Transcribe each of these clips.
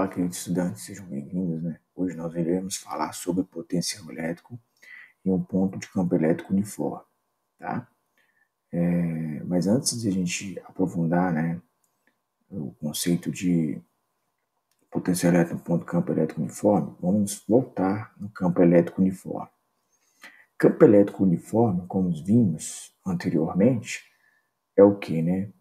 Olá, queridos estudantes, sejam bem-vindos, né? Hoje nós iremos falar sobre potencial elétrico em um ponto de campo elétrico uniforme, tá? Mas antes de a gente aprofundar, né, o conceito de potencial elétrico em um ponto de campo elétrico uniforme, vamos voltar no campo elétrico uniforme. Campo elétrico uniforme, como vimos anteriormente, é o que, né?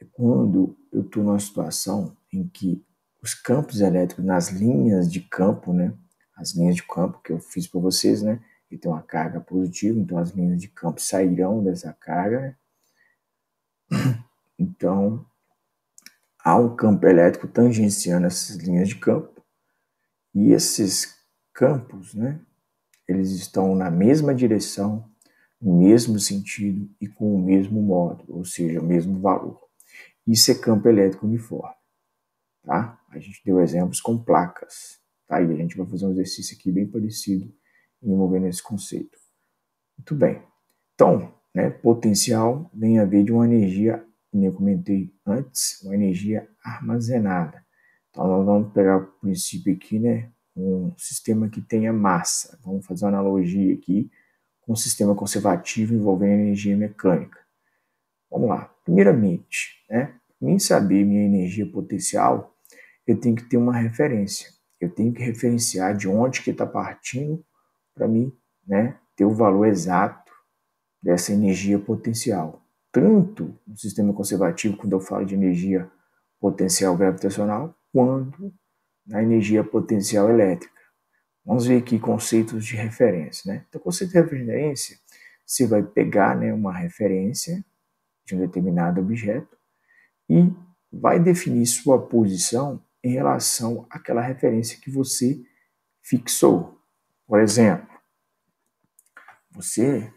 É quando eu estou numa situação em que os campos elétricos nas linhas de campo, né? As linhas de campo que eu fiz para vocês, né? E tem uma carga positiva, então as linhas de campo sairão dessa carga, né? Então, há um campo elétrico tangenciando essas linhas de campo e esses campos, né? Eles estão na mesma direção, no mesmo sentido e com o mesmo módulo, ou seja, o mesmo valor. Isso é campo elétrico uniforme. Tá? A gente deu exemplos com placas, tá? E a gente vai fazer um exercício aqui bem parecido envolvendo esse conceito. Muito bem. Então, né, potencial vem a ver de uma energia, como eu comentei antes, uma energia armazenada. Então, nós vamos pegar o princípio aqui, né, um sistema que tenha massa. Vamos fazer uma analogia aqui com um sistema conservativo envolvendo energia mecânica. Vamos lá. Primeiramente, né, para mim saber minha energia potencial, eu tenho que ter uma referência. Eu tenho que referenciar de onde que está partindo para mim, né, ter o valor exato dessa energia potencial. Tanto no sistema conservativo, quando eu falo de energia potencial gravitacional, quanto na energia potencial elétrica. Vamos ver aqui conceitos de referência, né? Então, conceito de referência, você vai pegar, né, uma referência de um determinado objeto e vai definir sua posição em relação àquela referência que você fixou. Por exemplo, você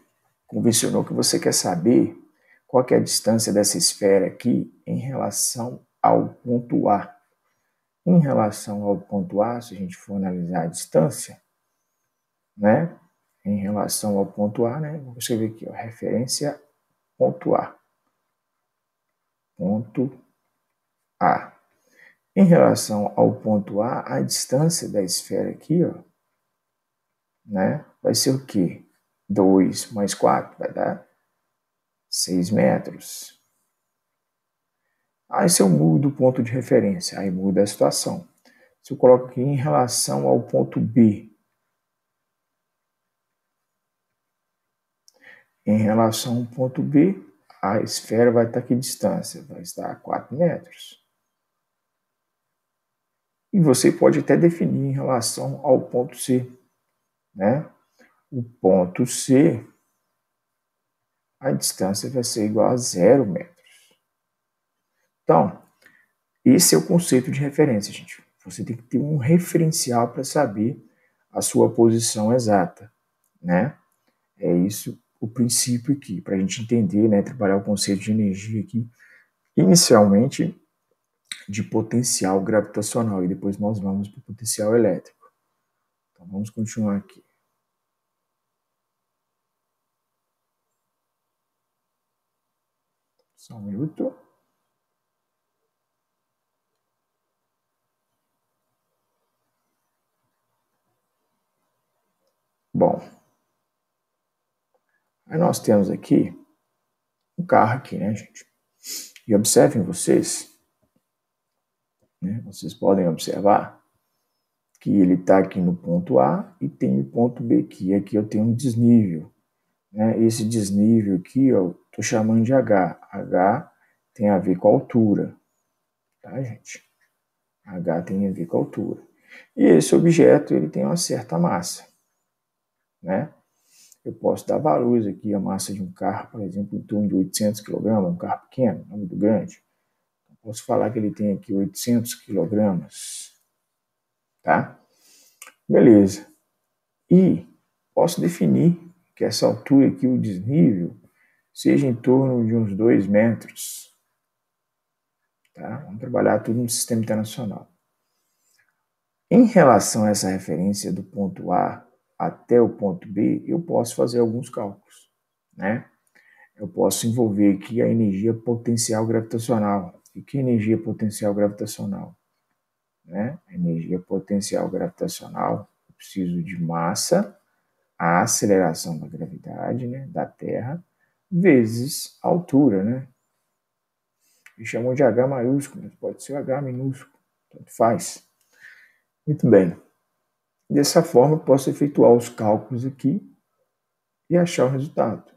convencionou que você quer saber qual que é a distância dessa esfera aqui em relação ao ponto A. Em relação ao ponto A, se a gente for analisar a distância, né? Em relação ao ponto A, né? Vou escrever aqui, ó, referência ponto A. Ponto A. Em relação ao ponto A, a distância da esfera aqui, ó, né, vai ser o quê? 2 mais 4 vai dar 6 metros. Aí se eu mudo o ponto de referência, aí muda a situação. Se eu coloco aqui em relação ao ponto B, em relação ao ponto B, a esfera vai estar a que distância? Vai estar a 4 metros. E você pode até definir em relação ao ponto C, né? O ponto C, a distância vai ser igual a 0 metros. Então, esse é o conceito de referência, gente. Você tem que ter um referencial para saber a sua posição exata, né? É isso o princípio aqui, para a gente entender, né, trabalhar o conceito de energia aqui, inicialmente de potencial gravitacional, e depois nós vamos para o potencial elétrico. Então, vamos continuar aqui. Só um minuto. Bom, aí nós temos aqui um carro aqui, né, gente? E observem vocês, né, vocês podem observar que ele está aqui no ponto A e tem o ponto B aqui. Aqui eu tenho um desnível, né? Esse desnível aqui, eu estou chamando de H. H tem a ver com a altura, tá, gente? H tem a ver com a altura. E esse objeto, ele tem uma certa massa, né? Eu posso dar valores aqui, a massa de um carro, por exemplo, em torno de 800 kg, um carro pequeno, não muito grande. Eu posso falar que ele tem aqui 800 kg, tá? Beleza. E posso definir que essa altura aqui, o desnível, seja em torno de uns 2 metros. Tá? Vamos trabalhar tudo no sistema internacional. Em relação a essa referência do ponto A até o ponto B, eu posso fazer alguns cálculos, né? Eu posso envolver aqui a energia potencial gravitacional. E que energia potencial gravitacional? né? A energia potencial gravitacional, eu preciso de massa, a aceleração da gravidade, né, da Terra, vezes a altura, né? Eles chamam de H maiúsculo, mas pode ser H minúsculo, tanto faz. Muito bem. Dessa forma, eu posso efetuar os cálculos aqui e achar o resultado,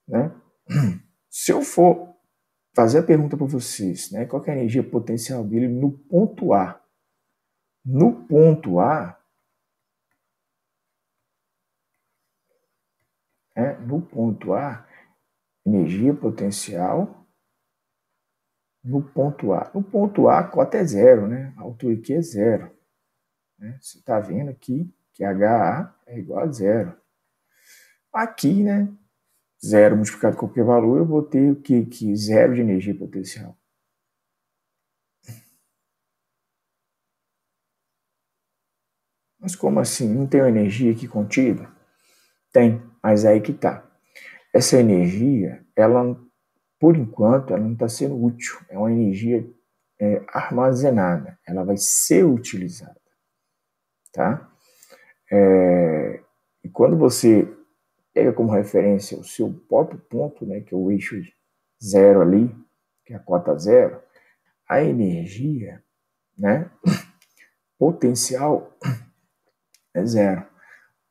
né? Se eu for fazer a pergunta para vocês, né, qual é a energia potencial dele no ponto A? No ponto A, energia potencial no ponto A. No ponto A, a cota é zero, né? A altura aqui é zero. Né? Você está vendo aqui que HA é igual a zero. Aqui, né, zero multiplicado com qualquer valor, eu vou ter o que? Zero de energia potencial. Mas como assim? Não tem energia aqui contida? Tem, mas aí que tá. Essa energia, ela, por enquanto, ela não está sendo útil. É uma energia armazenada. Ela vai ser utilizada. Tá? E quando você pega como referência o seu próprio ponto, né, que é o eixo zero ali, que é a cota zero, a energia, né, potencial é zero.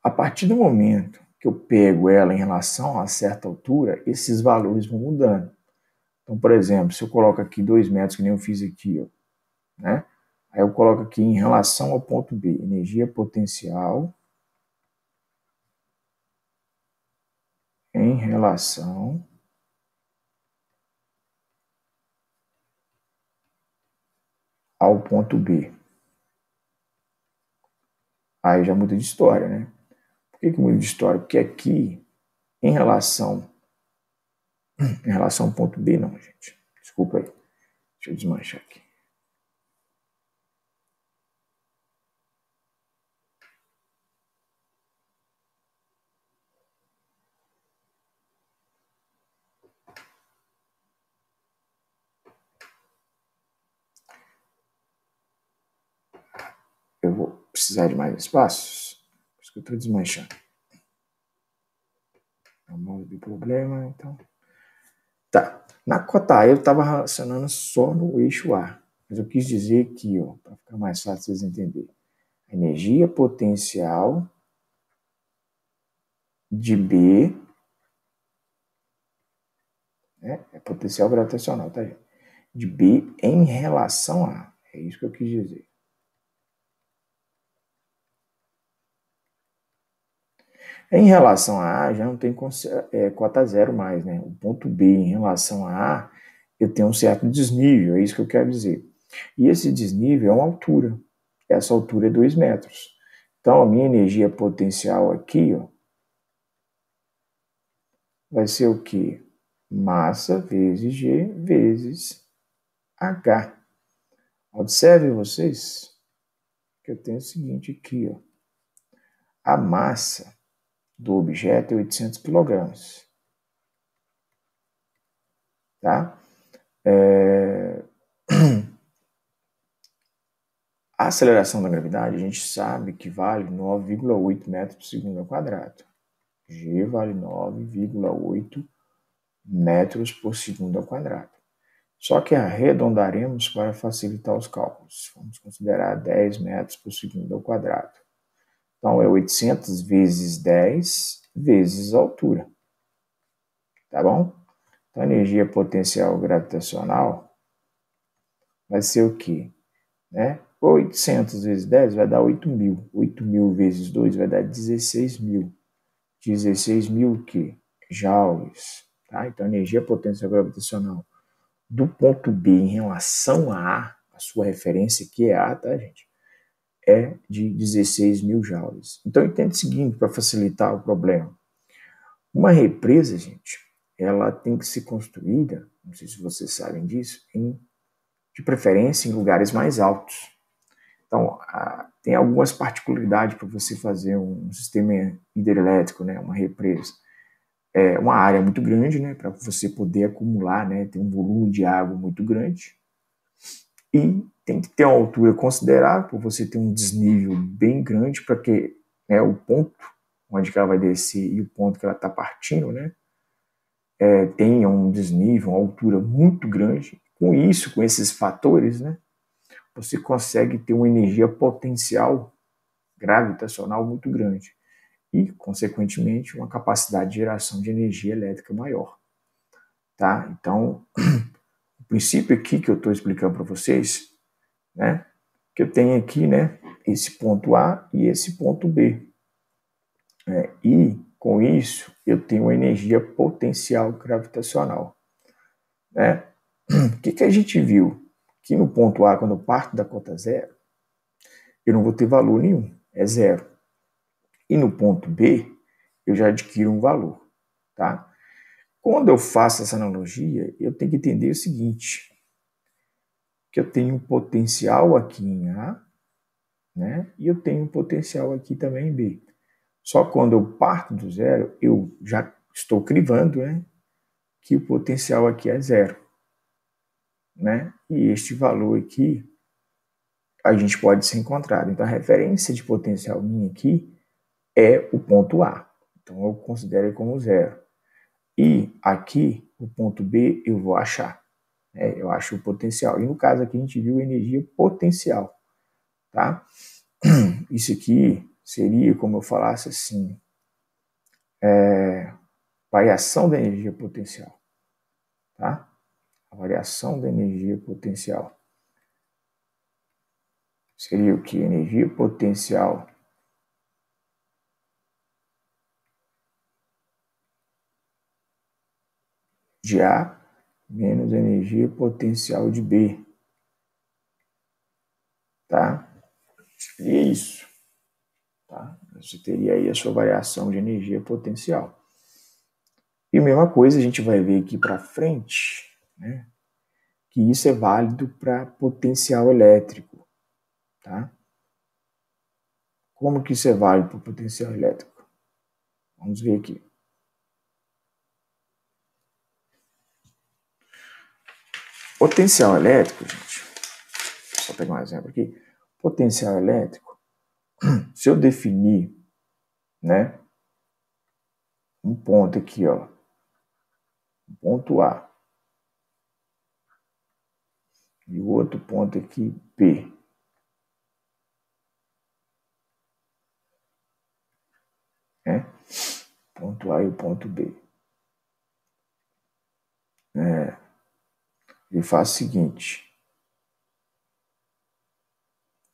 A partir do momento que eu pego ela em relação a certa altura, esses valores vão mudando. Então, por exemplo, se eu coloco aqui 2 metros, que nem eu fiz aqui, ó, né? Aí eu coloco aqui em relação ao ponto B, energia potencial em relação ao ponto B. Aí já muda de história, né? Por que muda de história? Porque aqui, em relação ao ponto B, não, gente. Desculpa aí. Deixa eu desmanchar aqui. Eu vou precisar de mais espaços. Por isso que eu estou desmanchando. Não tem problema, então. Tá. Na cota A eu estava relacionando só no eixo A. Mas eu quis dizer aqui, ó, para ficar mais fácil vocês entenderem. A energia potencial de B, né? É potencial gravitacional, tá, gente? De B em relação a A. É isso que eu quis dizer. Em relação a A, já não tem cota zero mais, né? O ponto B em relação a A, eu tenho um certo desnível, é isso que eu quero dizer. E esse desnível é uma altura. Essa altura é 2 metros. Então, a minha energia potencial aqui, ó, vai ser o quê? Massa vezes G vezes H. Observem vocês que eu tenho o seguinte aqui, ó. A massa do objeto é 800 kg. Tá? A aceleração da gravidade, a gente sabe que vale 9,8 metros por segundo ao quadrado. G vale 9,8 metros por segundo ao quadrado. Só que arredondaremos para facilitar os cálculos. Vamos considerar 10 metros por segundo ao quadrado. Então, é 800 vezes 10 vezes a altura. Tá bom? Então, a energia potencial gravitacional vai ser o quê? Né? 800 vezes 10 vai dar 8.000. 8.000 vezes 2 vai dar 16.000. 16.000 o quê? Joules. Tá? Então, a energia potencial gravitacional do ponto B em relação a sua referência, que é A, tá, gente? É de 16.000 joules. Então, entende o seguinte, para facilitar o problema. Uma represa, gente, ela tem que ser construída, não sei se vocês sabem disso, de preferência em lugares mais altos. Então, tem algumas particularidades para você fazer um sistema hidrelétrico, né, uma represa. É uma área muito grande, né, para você poder acumular, né, ter um volume de água muito grande. e tem que ter uma altura considerável, você tem um desnível bem grande para que, né, o ponto onde ela vai descer e o ponto que ela está partindo, né, tenha um desnível, uma altura muito grande. Com isso, com esses fatores, né, você consegue ter uma energia potencial gravitacional muito grande e, consequentemente, uma capacidade de geração de energia elétrica maior. Tá? Então, o princípio aqui que eu estou explicando para vocês, né, que eu tenho aqui, né, esse ponto A e esse ponto B. E, com isso, eu tenho uma energia potencial gravitacional. Né? O que a gente viu? Que no ponto A, quando eu parto da cota zero, eu não vou ter valor nenhum, é zero. E no ponto B, eu já adquiro um valor. Tá? Quando eu faço essa analogia, eu tenho que entender o seguinte, que eu tenho um potencial aqui em A, né? E eu tenho um potencial aqui também em B. Só quando eu parto do zero, eu já estou crivando, né, que o potencial aqui é zero. Né? E este valor aqui, a gente pode ser encontrado. Então, a referência de potencial minha aqui é o ponto A. Então, eu considero ele como zero. E aqui, o ponto B, eu vou achar. Eu acho o potencial. E no caso aqui, a gente viu energia potencial. Tá? Isso aqui seria, como eu falasse assim, variação da energia potencial. Tá? A variação da energia potencial. Seria o que? Energia potencial de A menos energia potencial de B. Tá? Seria isso. Tá? Você teria aí a sua variação de energia potencial. E a mesma coisa a gente vai ver aqui para frente, né? Que isso é válido para potencial elétrico. Tá? Como que isso é válido para potencial elétrico? Vamos ver aqui. Potencial elétrico, gente, só pegar um exemplo aqui. Potencial elétrico, se eu definir, né, um ponto aqui, ó, um ponto A, e o outro ponto aqui, B. Né? Ponto A e o ponto B. Ele faz o seguinte.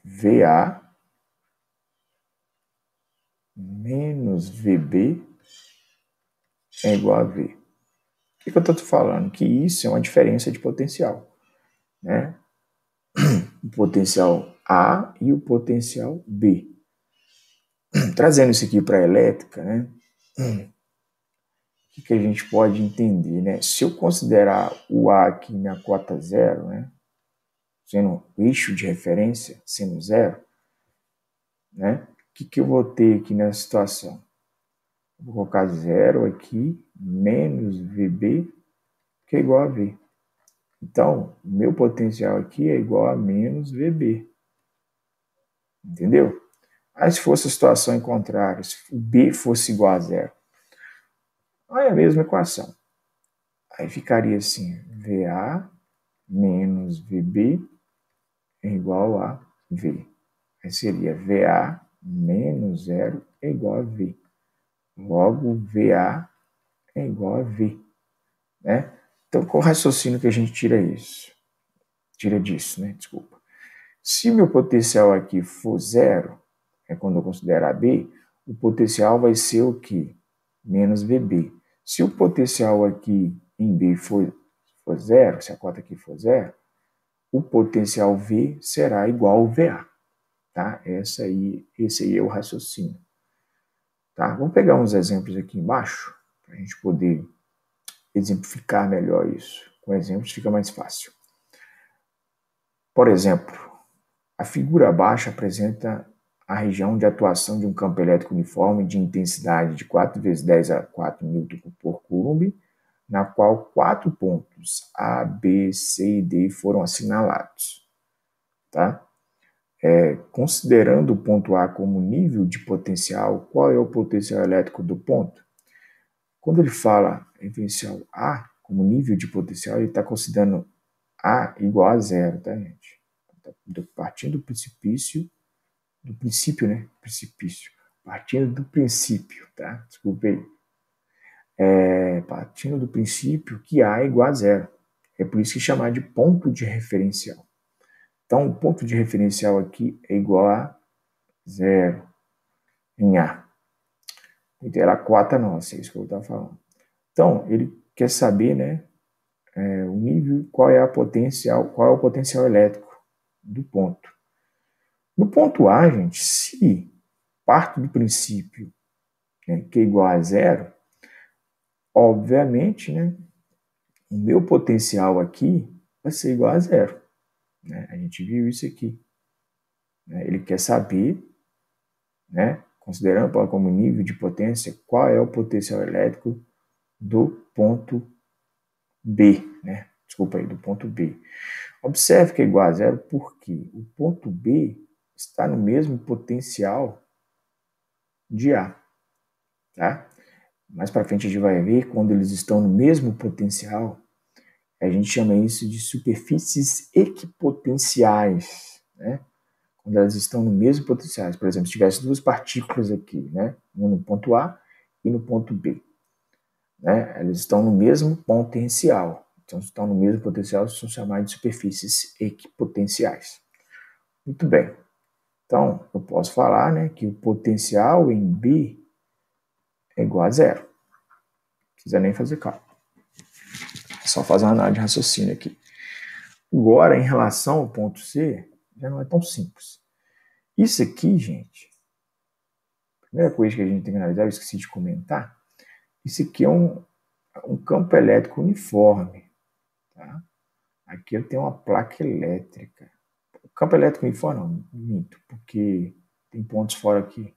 VA menos VB é igual a V. O que eu estou te falando? Que isso é uma diferença de potencial. Né? O potencial A e o potencial B. Trazendo isso aqui para a elétrica, né? O que a gente pode entender? Né? Se eu considerar o A aqui minha cota zero, né? Sendo o eixo de referência, sendo zero, né? O que eu vou ter aqui nessa situação? Vou colocar zero aqui, menos VB, que é igual a V. Então, meu potencial aqui é igual a menos VB. Entendeu? Aí se fosse a situação em contrário, se o B fosse igual a zero, aí é a mesma equação. Aí ficaria assim, VA menos VB é igual a V. Aí seria VA menos zero é igual a V. Logo, VA é igual a V. Né? Então, qual o raciocínio que a gente tira isso? Tira disso, né? Desculpa. Se meu potencial aqui for zero, quando eu considerar B, o potencial vai ser o quê? Menos VB. Se o potencial aqui em B for zero, se a cota aqui for zero, o potencial V será igual ao VA. Tá? Esse aí é o raciocínio. Tá? Vamos pegar uns exemplos aqui embaixo, para a gente poder exemplificar melhor isso. Com exemplos fica mais fácil. Por exemplo, a figura abaixo apresenta a região de atuação de um campo elétrico uniforme de intensidade de 4 vezes 10 a 4 Nm por Coulomb, na qual 4 pontos A, B, C e D foram assinalados. tá? Considerando o ponto A como nível de potencial, qual é o potencial elétrico do ponto? Quando ele fala em potencial A como nível de potencial, ele está considerando A igual a zero, tá, gente? Partindo do princípio, né? Precipício. Partindo do princípio, tá? Desculpe aí. Partindo do princípio que A é igual a zero. É por isso que chamar de ponto de referencial. Então, o ponto de referencial aqui é igual a zero em A. Então, era 4 não, é isso que eu estava falando. Então, ele quer saber, né, o nível, qual é o potencial elétrico do ponto. No ponto A, gente, se parto do princípio, né, que é igual a zero, obviamente, né, o meu potencial aqui vai ser igual a zero. Né? A gente viu isso aqui. Né? Ele quer saber, né, considerando como nível de potência, qual é o potencial elétrico do ponto B. Né? Desculpa aí, do ponto B. Observe que é igual a zero porque o ponto B está no mesmo potencial de A. Tá? Mais para frente a gente vai ver, quando eles estão no mesmo potencial, a gente chama isso de superfícies equipotenciais, né? Quando elas estão no mesmo potencial. Por exemplo, se tivesse duas partículas aqui, né? Uma no ponto A e no ponto B. Né? Elas estão no mesmo potencial. Então, se estão no mesmo potencial, são chamadas de superfícies equipotenciais. Muito bem. Então, eu posso falar, né, que o potencial em B é igual a zero. Não precisa nem fazer cálculo. É só fazer uma análise de raciocínio aqui. Agora, em relação ao ponto C, já não é tão simples. Isso aqui, gente, a primeira coisa que a gente tem que analisar, eu esqueci de comentar, isso aqui é um campo elétrico uniforme. Tá? Aqui eu tenho uma placa elétrica. O campo elétrico uniforme não, minto, porque tem pontos fora aqui.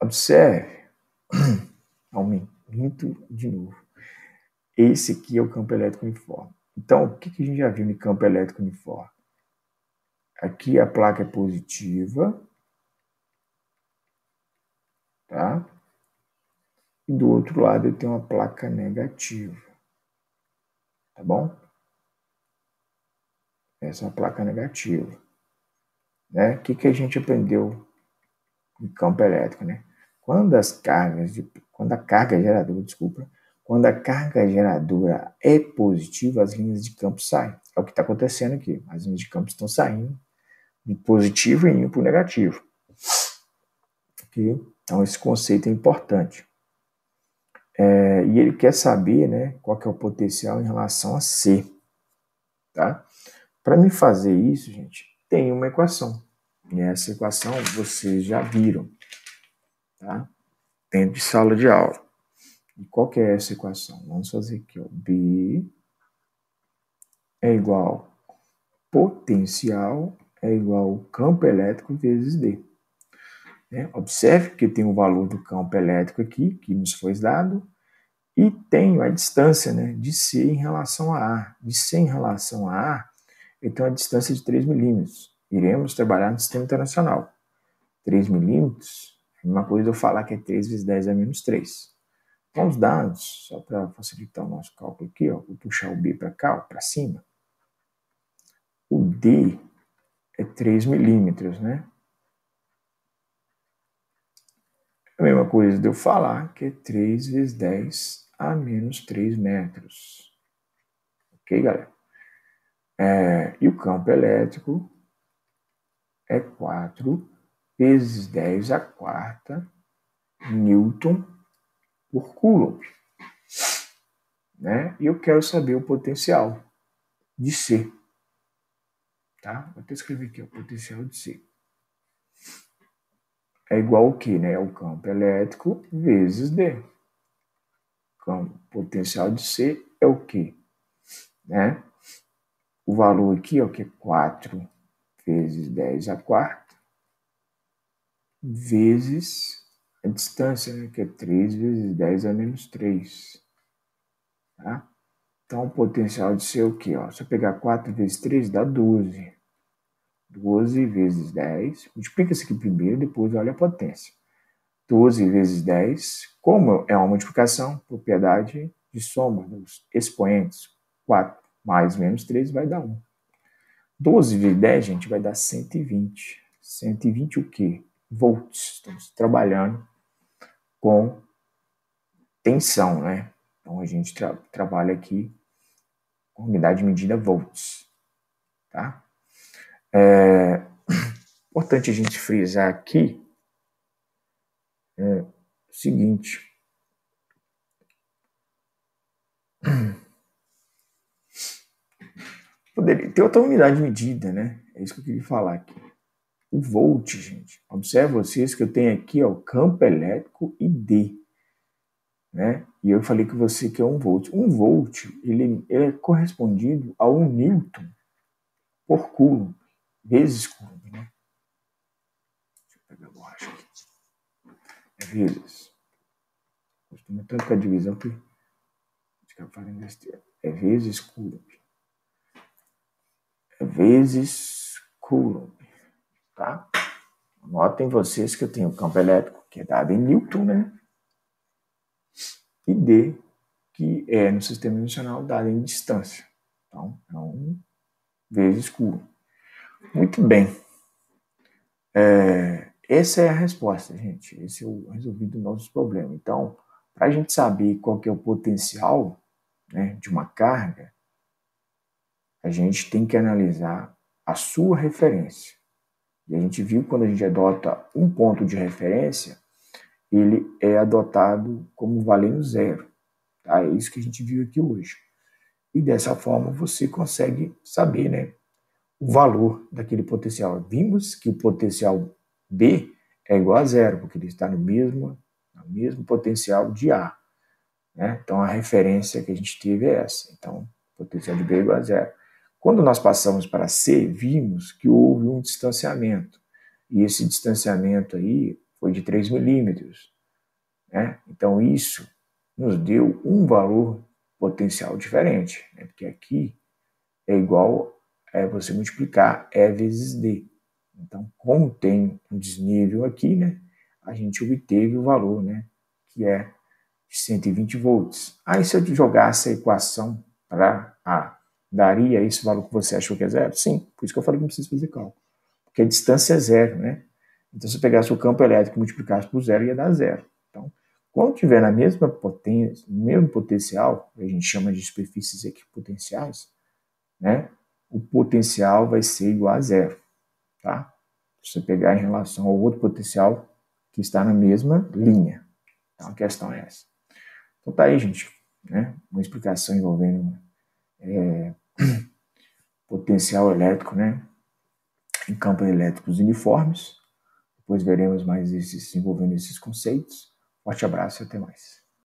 Observe, minto de novo. Esse aqui é o campo elétrico uniforme. Então, o que a gente já viu no campo elétrico uniforme? Aqui a placa é positiva, tá? E do outro lado eu tenho uma placa negativa, tá bom? Essa é uma placa negativa. Né? O que a gente aprendeu no campo elétrico, né? Quando a carga geradora é positiva, as linhas de campo saem. É o que está acontecendo aqui. As linhas de campo estão saindo de positivo e indo para o negativo. Okay? Então, esse conceito é importante. E ele quer saber, né, qual que é o potencial em relação a C. Tá? Para me fazer isso, gente, tem uma equação. E essa equação vocês já viram, tá? Dentro de sala de aula. E qual que é essa equação? Vamos fazer aqui, ó. B é igual potencial é igual ao campo elétrico vezes D. Né? Observe que tem o valor do campo elétrico aqui, que nos foi dado, e tenho a distância, né, de C em relação a A. De C em relação a A, eu tenho a distância de 3 milímetros. Iremos trabalhar no sistema internacional. 3 milímetros é uma coisa eu falar que é 3 vezes 10 a menos 3. Com os dados, só para facilitar o nosso cálculo aqui, ó, vou puxar o B para cá, para cima. O D é 3 milímetros, né? A mesma coisa de eu falar que é 3 vezes 10 a menos 3 metros. Ok, galera? E o campo elétrico é 4 vezes 10 a quarta Newton por Coulomb. Né? E eu quero saber o potencial de C. Tá? Vou até escrever aqui, o potencial de C. É igual ao que, né? O campo elétrico vezes D. O potencial de C é o que? Né? O valor aqui é o que? 4 vezes 10 a quarta vezes a distância, né? Que é 3 vezes 10 a menos 3. Tá? Então, o potencial de ser o quê? Ó, se eu pegar 4 vezes 3, dá 12. 12 vezes 10. Multiplica isso aqui primeiro, depois olha a potência. 12 vezes 10. Como é uma multiplicação, propriedade de soma dos expoentes. 4 mais menos 3 vai dar 1. 12 vezes 10, gente, vai dar 120. 120 o quê? Volts. Estamos trabalhando com tensão, né? Então, a gente trabalha aqui com unidade de medida volts, tá? Importante a gente frisar aqui o seguinte. Poderia ter outra unidade de medida, né? É isso que eu queria falar aqui. O volt, gente. Observe vocês que eu tenho aqui ó, o campo elétrico e D. Né? E eu falei que você que é 1 volt. 1 volt ele é correspondido a 1 newton por coulomb, vezes coulomb. Né? Deixa eu pegar a borracha aqui. É vezes. Costuma tanto com a divisão que fica fazendo besteira. É vezes coulomb. É vezes coulomb. Tá? Notem vocês que eu tenho o campo elétrico, que é dado em newton, né? E D, que é no sistema dimensional dado em distância. Então, é 1 vezes coulomb. Muito bem. Essa é a resposta, gente. Esse é o resolvido do nosso problema. Então, para a gente saber qual que é o potencial, né, de uma carga, a gente tem que analisar a sua referência. E a gente viu que quando a gente adota um ponto de referência, ele é adotado como valendo zero. Tá? É isso que a gente viu aqui hoje. E dessa forma você consegue saber, né, o valor daquele potencial. Vimos que o potencial B é igual a zero, porque ele está no mesmo potencial de A. Né? Então, a referência que a gente teve é essa. Então, o potencial de B é igual a zero. Quando nós passamos para C, vimos que houve um distanciamento. E esse distanciamento aí foi de 3 milímetros. Né? Então, isso nos deu um valor potencial diferente. Né? Porque aqui é igual a você multiplicar E vezes D. Então, como tem um desnível aqui, né, a gente obteve o valor, né, que é de 120 volts. Aí, se eu jogasse a equação para A, daria esse valor que você achou que é zero? Sim, por isso que eu falei que não precisa fazer cálculo. Porque a distância é zero, né? Então, se eu pegasse o campo elétrico e multiplicasse por zero, ia dar zero. Então, quando tiver na mesma potência, no mesmo potencial, a gente chama de superfícies equipotenciais, né, o potencial vai ser igual a zero. Tá? Se você pegar em relação ao outro potencial que está na mesma linha. Então, a questão é essa. Então, tá aí, gente. Né? Uma explicação envolvendo potencial elétrico, né? Em campos elétricos uniformes. Depois veremos mais envolvendo esses conceitos. Forte abraço e até mais.